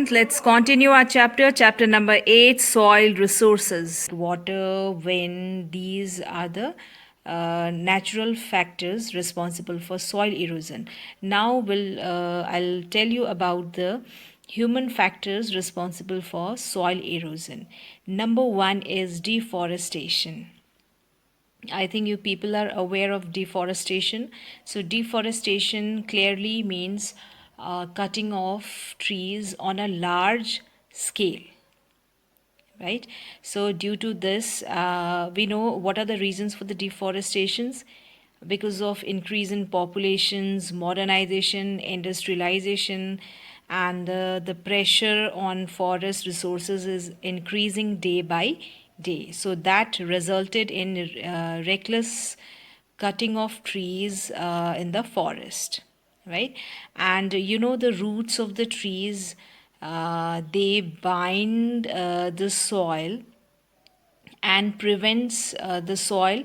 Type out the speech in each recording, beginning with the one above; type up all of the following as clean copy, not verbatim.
Let's continue our chapter number 8, soil resources. Water, wind, these are the natural factors responsible for soil erosion. Now I'll tell you about the human factors responsible for soil erosion. Number 1 is deforestation. I think you people are aware of deforestation. So, deforestation clearly means cutting off trees on a large scale, right? So, due to this, we know what are the reasons for the deforestations because of increase in populations, modernization, industrialization, and the pressure on forest resources is increasing day by day. So that resulted in reckless cutting of trees in the forest, right? And the roots of the trees, they bind the soil and prevents the soil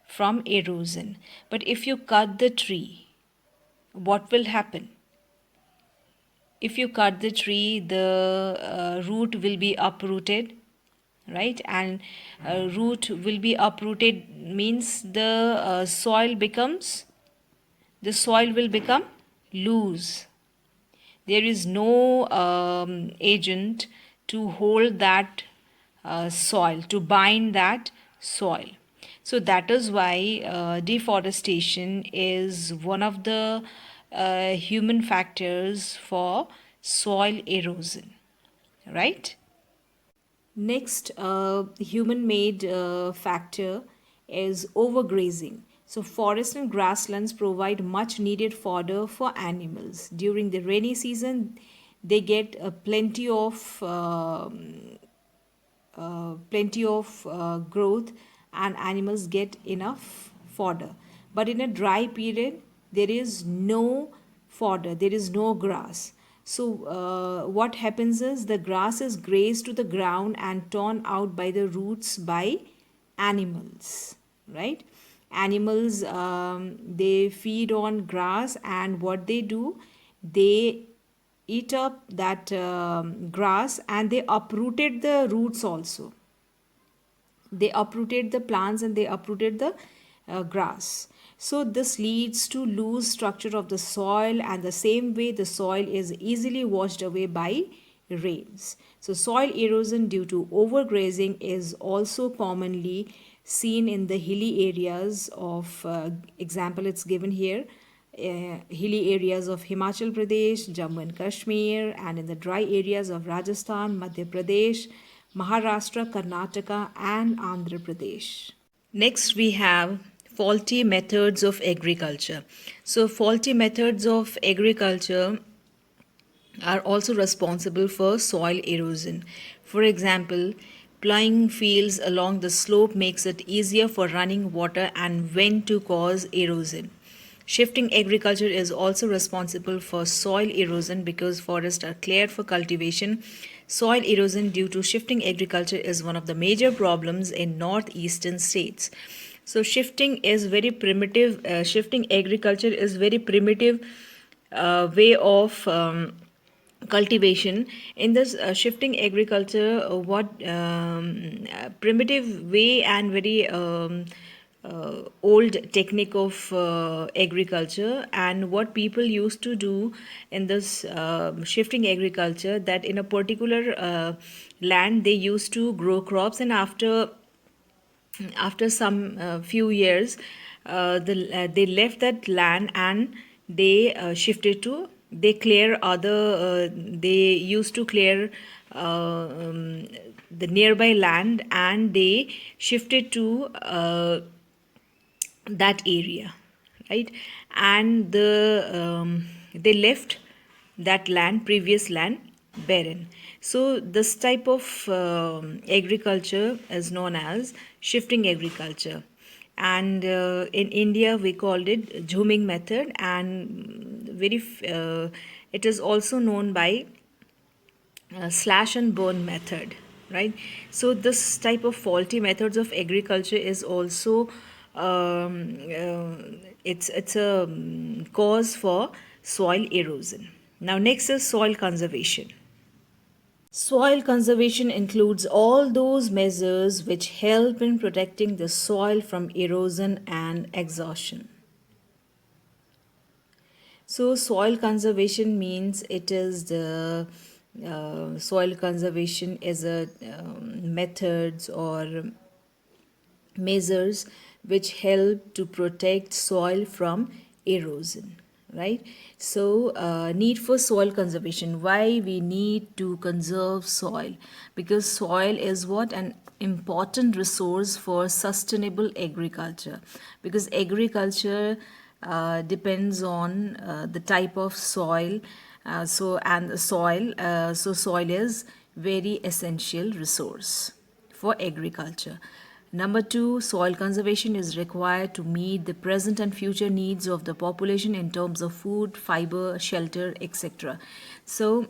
from erosion. But if you cut the tree, what will happen? If you cut the tree, the root will be uprooted, right? And root will be uprooted means the soil will become loose. There is no agent to hold that soil, to bind that soil. So that is why deforestation is one of the human factors for soil erosion, right? Next, human made factor is overgrazing. So, forests and grasslands provide much needed fodder for animals. During the rainy season, they get plenty of growth, and animals get enough fodder. But in a dry period, there is no fodder, there is no grass. So what happens is the grass is grazed to the ground and torn out by the roots by animals, right? Animals, they feed on grass, and what they do, they eat up that grass, and they uprooted the roots also. They uprooted the plants and they uprooted the grass. So this leads to loose structure of the soil, and the same way the soil is easily washed away by rains. So soil erosion due to overgrazing is also commonly seen in the hilly areas of example it's given here, hilly areas of Himachal Pradesh, Jammu and Kashmir, and in the dry areas of Rajasthan, Madhya Pradesh, Maharashtra, Karnataka, and Andhra Pradesh. Next, we have faulty methods of agriculture. So, faulty methods of agriculture are also responsible for soil erosion. For example, plowing fields along the slope makes it easier for running water and wind to cause erosion. Shifting agriculture is also responsible for soil erosion because forests are cleared for cultivation. Soil erosion due to shifting agriculture is one of the major problems in northeastern states. So shifting is very primitive. Shifting agriculture is very primitive way of cultivation. In this shifting agriculture, what primitive way and very old technique of agriculture, and what people used to do in this shifting agriculture, that in a particular land they used to grow crops, and after some few years they left that land, and they shifted to they clear other they used to clear the nearby land, and they shifted to that area, right? And they left that land, previous land, barren. So this type of agriculture is known as shifting agriculture, and in India we called it jhuming method, and it is also known by slash and burn method, right? So this type of faulty methods of agriculture is also it's a cause for soil erosion. Now next is soil conservation. Soil conservation includes all those measures which help in protecting the soil from erosion and exhaustion. So, soil conservation means it is the soil conservation is a methods or measures which help to protect soil from erosion, right? So need for soil conservation, why we need to conserve soil? Because soil is what an important resource for sustainable agriculture, because agriculture depends on the type of soil, so soil is very essential resource for agriculture. Number two, soil conservation is required to meet the present and future needs of the population in terms of food, fiber, shelter, etc. So,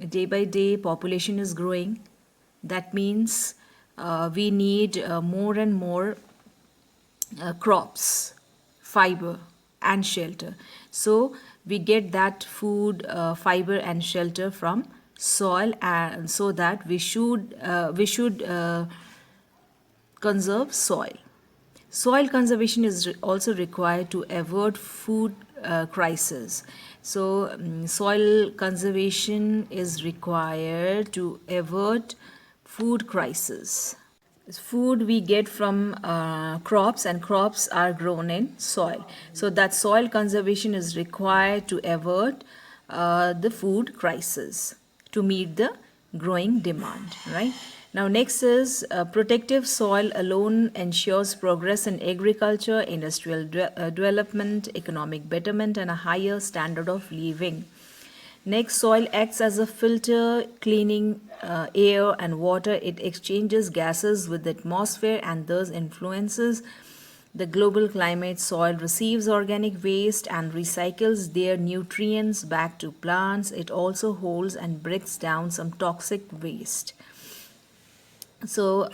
day by day, population is growing. That means we need more and more crops, fiber, and shelter. So we get that food, fiber, and shelter from soil, and so that we should conserve soil. Soil conservation is also required to avert food crisis. So, soil conservation is required to avert food crisis. Food we get from crops, and crops are grown in soil. So, that soil conservation is required to avert the food crisis to meet the growing demand, right? Now, next is protective soil alone ensures progress in agriculture, industrial development, economic betterment, and a higher standard of living. Next, soil acts as a filter, cleaning air and water. It exchanges gases with the atmosphere and thus influences the global climate. Soil receives organic waste and recycles their nutrients back to plants. It also holds and breaks down some toxic waste. So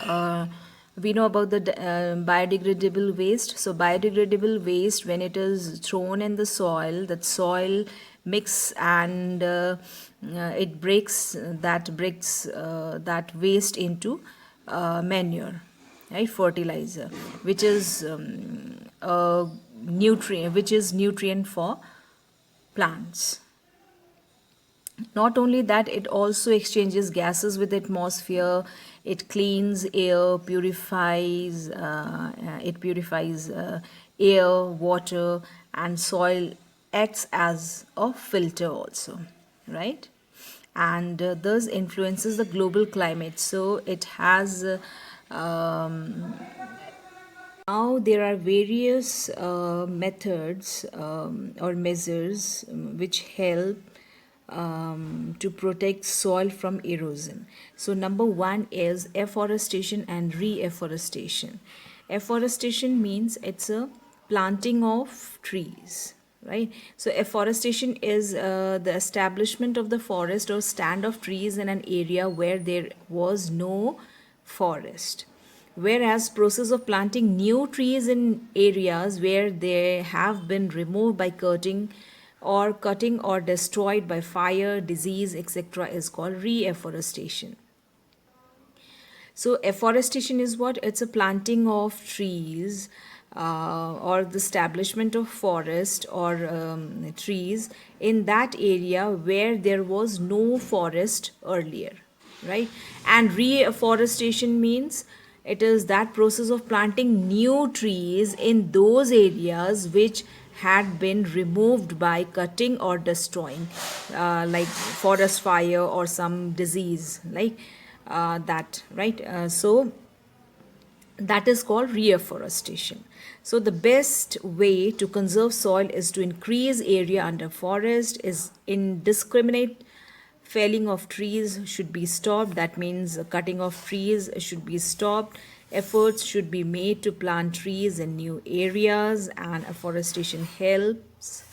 we know about the biodegradable waste. So biodegradable waste, when it is thrown in the soil, that soil mix and it breaks that waste into manure, right? Fertilizer, which is a nutrient, which is nutrient for plants. Not only that, it also exchanges gases with the atmosphere. It cleans air, purifies air, water, and soil acts as a filter also, right? And thus influences the global climate. So it has now there are various methods or measures which help to protect soil from erosion. So number one is afforestation and reforestation. Afforestation means it's a planting of trees, right? So afforestation is the establishment of the forest or stand of trees in an area where there was no forest, whereas process of planting new trees in areas where they have been removed by cutting or destroyed by fire, disease, etc. is called reforestation. So afforestation is what? It's a planting of trees or the establishment of forest or trees in that area where there was no forest earlier, right? And reforestation means it is that process of planting new trees in those areas which had been removed by cutting or destroying, like forest fire or some disease, like that, right? So that is called reforestation. So the best way to conserve soil is to increase area under forest. Is indiscriminate felling of trees should be stopped. That means cutting of trees should be stopped. Efforts should be made to plant trees in new areas, and afforestation helps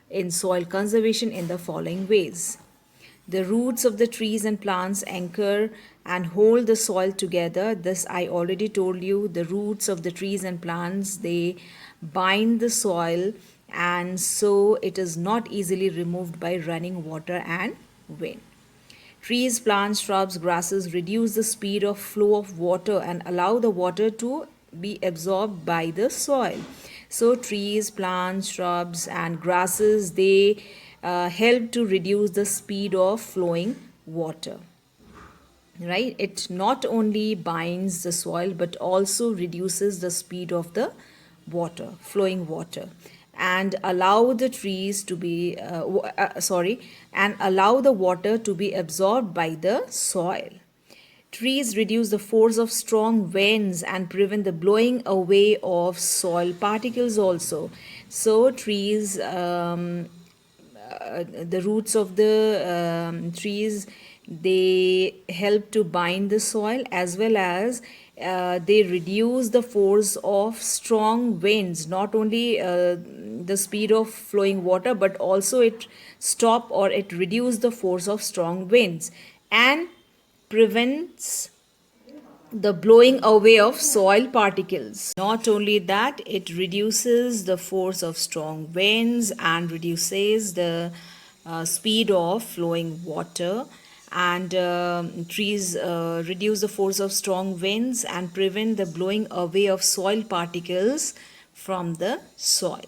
in soil conservation in the following ways. The roots of the trees and plants anchor and hold the soil together. This I already told you. The roots of the trees and plants, they bind the soil, and so it is not easily removed by running water and wind. Trees, plants, shrubs, grasses reduce the speed of flow of water and allow the water to be absorbed by the soil. So trees, plants, shrubs, and grasses, they help to reduce the speed of flowing water, right? It not only binds the soil but also reduces the speed of the water, flowing water, and allow the trees to be and allow the water to be absorbed by the soil. Trees reduce the force of strong winds and prevent the blowing away of soil particles also. So trees, the roots of the trees, they help to bind the soil, as well as they reduce the force of strong winds. Not only the speed of flowing water, but also it stop or it reduce the force of strong winds and prevents the blowing away of soil particles. Not only that, it reduces the force of strong winds and reduces the speed of flowing water. And trees reduce the force of strong winds and prevent the blowing away of soil particles from the soil.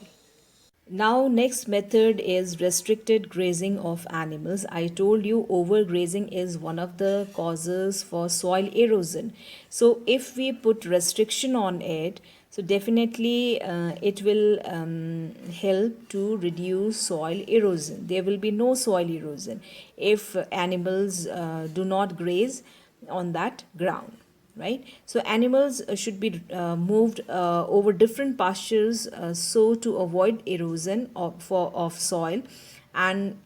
Now, next method is restricted grazing of animals. I told you overgrazing is one of the causes for soil erosion. So, if we put restriction on it, so definitely it will help to reduce soil erosion. There will be no soil erosion if animals do not graze on that ground, right? So animals should be moved over different pastures so to avoid erosion of soil. And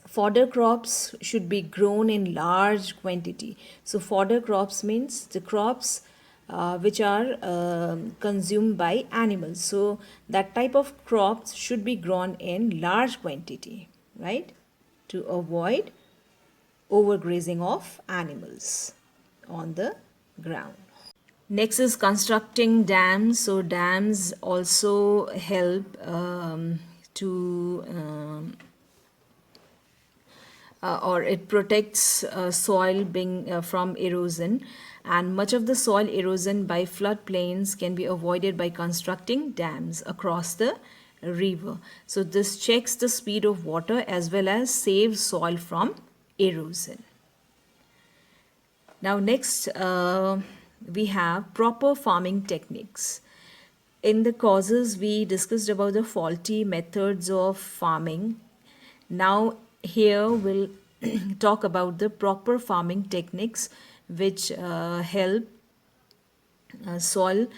fodder crops should be grown in large quantity. So fodder crops means the crops which are consumed by animals. So that type of crops should be grown in large quantity, right, to avoid overgrazing of animals on the ground. Next is constructing dams. So dams also help to or it protects soil being from erosion, and much of the soil erosion by floodplains can be avoided by constructing dams across the river. So this checks the speed of water as well as saves soil from erosion. Now next we have proper farming techniques. In the causes we discussed about the faulty methods of farming. Now here we'll talk about the proper farming techniques which help soil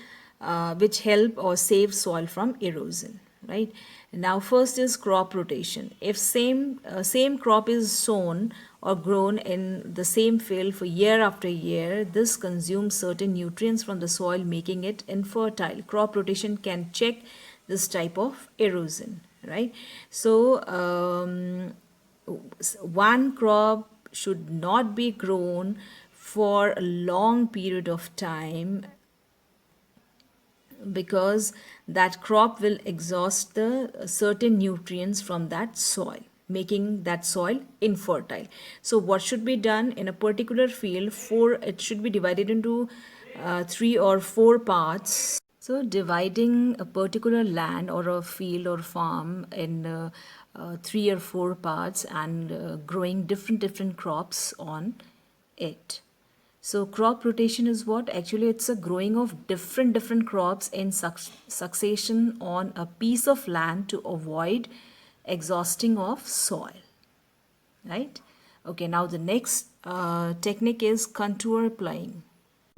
which help or save soil from erosion, right? Now first is crop rotation. If same crop is sown or grown in the same field for year after year, this consumes certain nutrients from the soil, making it infertile. Crop rotation can check this type of erosion, right? So one crop should not be grown for a long period of time, because that crop will exhaust the certain nutrients from that soil, making that soil infertile. So what should be done in a particular field? It should be divided into 3 or 4 parts. So dividing a particular land or a field or farm in 3 or 4 parts and growing different crops on it. So crop rotation is what? Actually, it's a growing of different crops in succession on a piece of land to avoid exhausting of soil, right? Okay, now the next technique is contour ploughing.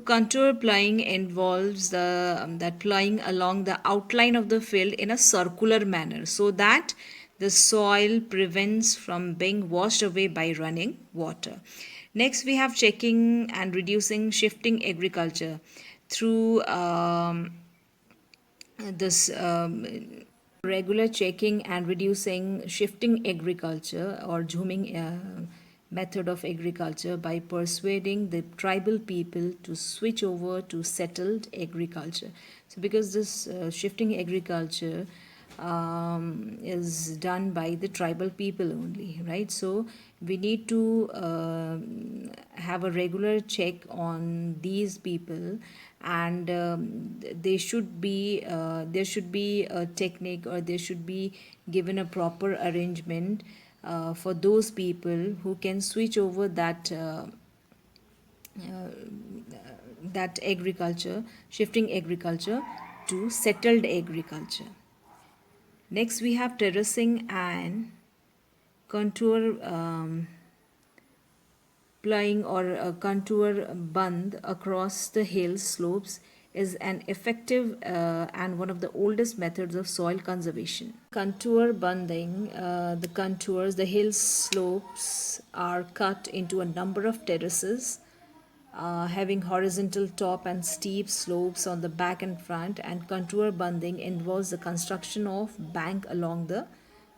Contour ploughing involves that ploughing along the outline of the field in a circular manner so that the soil prevents from being washed away by running water. Next, we have checking and reducing shifting agriculture through this regular checking and reducing shifting agriculture or zooming method of agriculture by persuading the tribal people to switch over to settled agriculture. So because this shifting agriculture is done by the tribal people only, right? So we need to have a regular check on these people, and they should be there should be a technique, or there should be given a proper arrangement for those people who can switch over that agriculture, shifting agriculture to settled agriculture. Next, we have terracing and contour ploughing, or contour band across the hill slopes is an effective and one of the oldest methods of soil conservation. Contour banding, the hill slopes are cut into a number of terraces having horizontal top and steep slopes on the back and front, and contour banding involves the construction of bank along the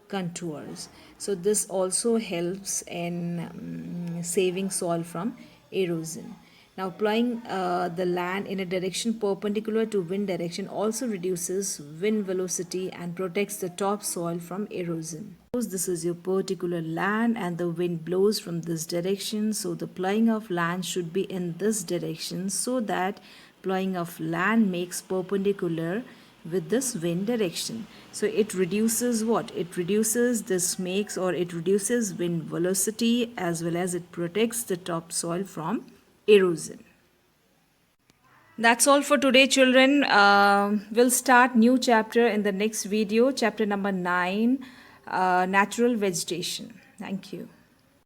contours. So this also helps in saving soil from erosion. Now, plowing the land in a direction perpendicular to wind direction also reduces wind velocity and protects the topsoil from erosion. This is your particular land and the wind blows from this direction, so the plowing of land should be in this direction, so that plowing of land makes perpendicular with this wind direction. So it reduces what? It reduces it reduces wind velocity, as well as it protects the topsoil from erosion. That's all for today, children. We'll start new chapter in the next video, chapter number 9, natural vegetation. Thank you.